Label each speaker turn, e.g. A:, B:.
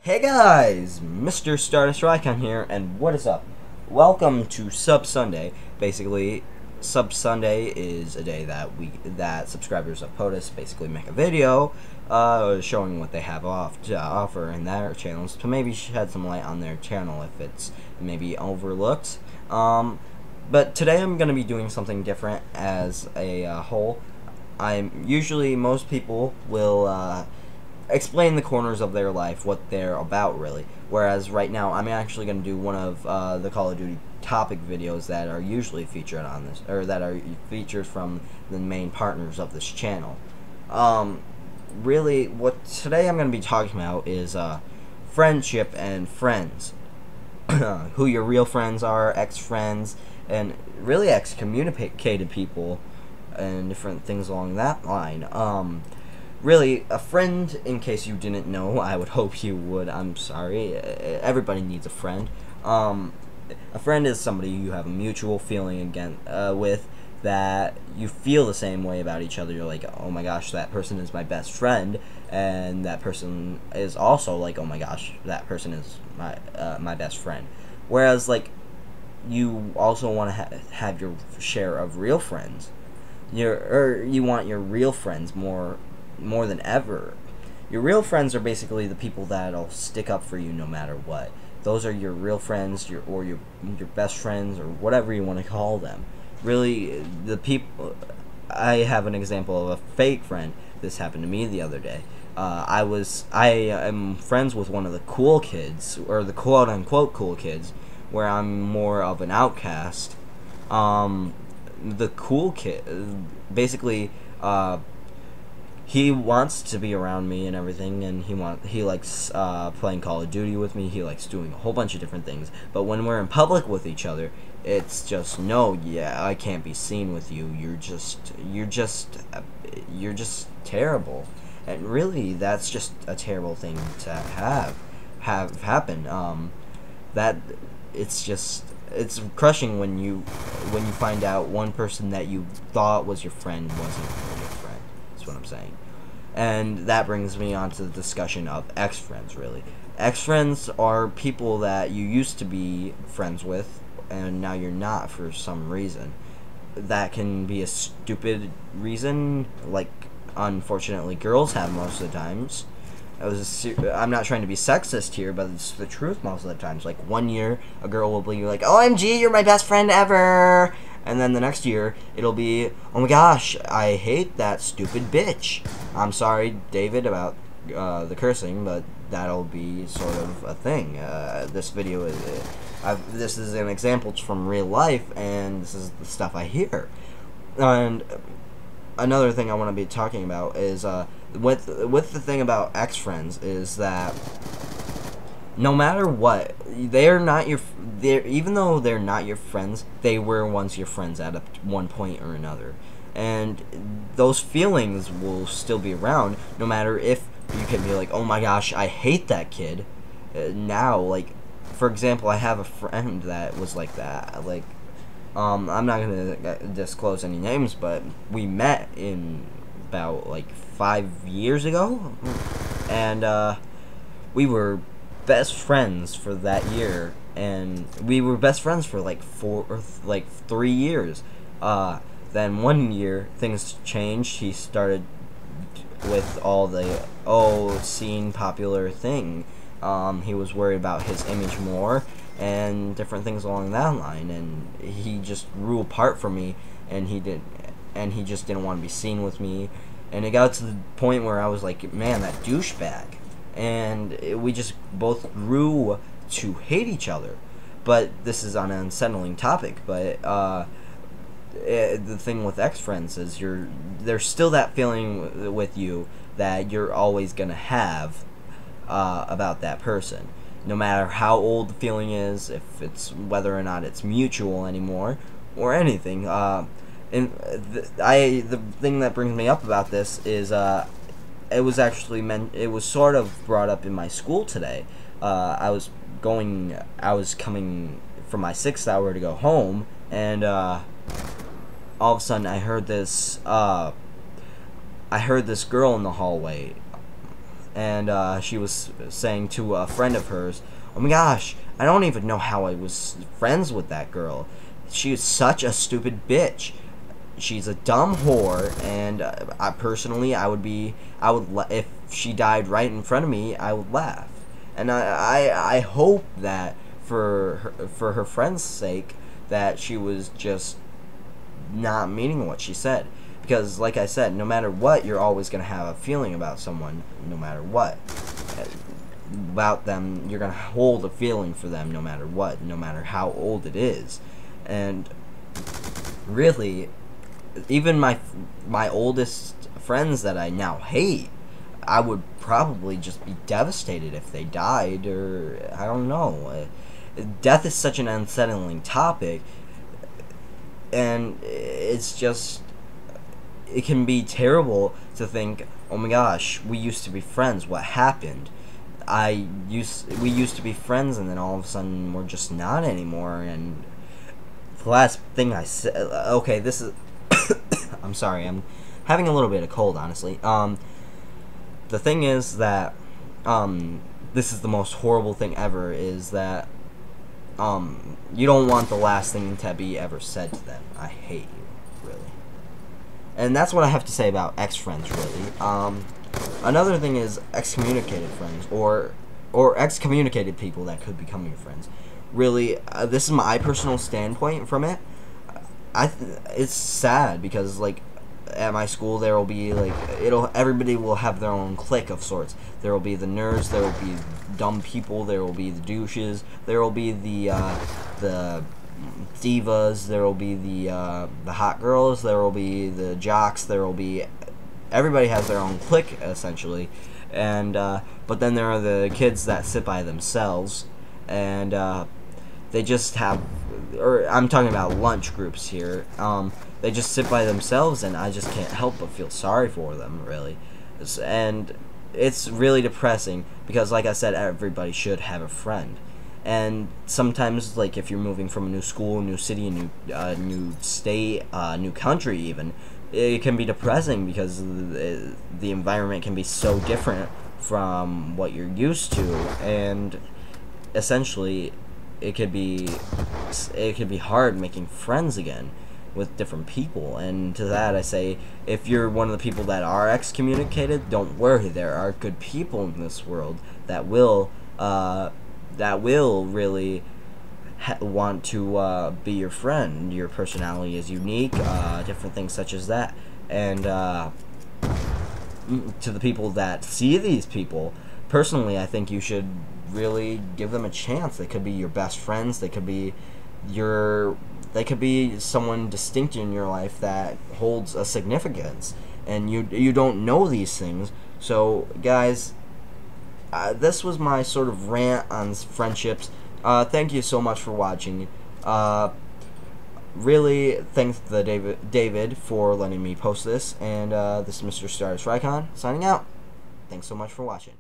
A: Hey guys, MrStardustRicon here, and what is up? Welcome to Sub Sunday. Basically, Sub Sunday is a day that subscribers of POTUS basically make a video showing what they have to offer in their channels to maybe shed some light on their channel if it's maybe overlooked. But today I'm going to be doing something different as a whole. Most people will explain the corners of their life, what they're about really. Whereas right now, I'm actually going to do one of the Call of Duty topic videos that are usually featured on this, or that are featured from the main partners of this channel. Really, what today I'm going to be talking about is friendship and friends. Who your real friends are, ex-friends, and really excommunicated people, and different things along that line. Really, a friend, in case you didn't know, I would hope you would, I'm sorry, everybody needs a friend. A friend is somebody you have a mutual feeling with, that you feel the same way about each other. You're like, oh my gosh, that person is my best friend, and that person is also like, oh my gosh, that person is my best friend. Whereas, like, you also want to have your share of real friends. You want your real friends more than ever. Your real friends are basically the people that'll stick up for you no matter what. Those are your real friends, your best friends, or whatever you want to call them. Really, the people. I have an example of a fake friend. This happened to me the other day. I am friends with one of the cool kids, or the quote-unquote cool kids, where I'm more of an outcast. The cool kid, basically, he wants to be around me and everything, and he likes playing Call of Duty with me. He likes doing a whole bunch of different things. But when we're in public with each other, it's just no, yeah, I can't be seen with you. You're just terrible. And really, that's just a terrible thing to have happen. That it's crushing when you find out one person that you thought was your friend wasn't really your friend. That's what I'm saying. And that brings me on to the discussion of ex-friends, really. Ex-friends are people that you used to be friends with, and now you're not for some reason. That can be a stupid reason, like, unfortunately, girls have most of the times. I'm not trying to be sexist here, but it's the truth most of the times. Like, one year, a girl will be like, OMG, you're my best friend ever! And then the next year, it'll be, oh my gosh, I hate that stupid bitch. I'm sorry, David, about the cursing, but that'll be sort of a thing. This video is, this is an example from real life, and this is the stuff I hear. And another thing I want to be talking about is, with the thing about ex-friends is that no matter what, even though they're not your friends, they were once your friends at one point or another. And those feelings will still be around, no matter if you can be like, oh my gosh, I hate that kid. Now, like, for example, I have a friend that was like that. Like, I'm not going to disclose any names, but we met in about, like, 5 years ago. And, we were best friends for that year. And we were best friends for, like, 3 years. Then one year, things changed. He started with all the, scene popular thing. He was worried about his image more, and different things along that line, and he just grew apart from me, and he just didn't want to be seen with me, and it got to the point where I was like, man, that douchebag, and we just both grew to hate each other. But this is on an unsettling topic, but the thing with ex-friends is there's still that feeling with you that you're always gonna have about that person, no matter how old the feeling is, if it's whether or not it's mutual anymore or anything. And the thing that brings me up about this is it was sort of brought up in my school today. I was coming from my 6th hour to go home, and all of a sudden I heard this girl in the hallway and she was saying to a friend of hers, "Oh my gosh, I don't even know how I was friends with that girl. She is such a stupid bitch. She's a dumb whore, and I personally, if she died right in front of me, I would laugh." And I hope that for her friend's sake that she was just not meaning what she said, because like I said, no matter what, you're always gonna have a feeling about someone. No matter what about them, you're gonna hold a feeling for them, no matter what, no matter how old it is. And really, even my oldest friends that I now hate, I would probably just be devastated if they died, or I don't know. Death is such an unsettling topic, and it's just, it can be terrible to think, oh my gosh, we used to be friends, what happened? We used to be friends, and then all of a sudden we're just not anymore. And the last thing I said, okay, this is I'm sorry, I'm having a little bit of cold, honestly. The thing is that this is the most horrible thing ever, is that you don't want the last thing to be ever said to them, "I hate you," really. And that's what I have to say about ex-friends, really. Another thing is excommunicated friends, or excommunicated people that could become your friends. Really, this is my personal standpoint from it. It's sad, because like at my school there will be like everybody will have their own clique of sorts. There will be the nerds, there will be dumb people, there will be the douches, there will be the divas, there will be the hot girls, there will be the jocks, there will be, everybody has their own clique essentially. And but then there are the kids that sit by themselves, and they just have, or I'm talking about lunch groups here. They just sit by themselves, and I just can't help but feel sorry for them, really. And it's really depressing, because like I said, everybody should have a friend. And sometimes, like, if you're moving from a new school, new city, a new state, new country even, it can be depressing, because the environment can be so different from what you're used to, and essentially it could be hard making friends again with different people. And to that I say, if you're one of the people that are excommunicated, don't worry, there are good people in this world that will really want to be your friend. Your personality is unique, different things such as that. And to the people that see these people, personally, I think you should really give them a chance. They could be your best friends, they could be someone distinct in your life that holds a significance, and you don't know these things. So guys, this was my sort of rant on friendships. Thank you so much for watching. Really, thanks to David for letting me post this, and this is MrStardustRicon signing out. Thanks so much for watching.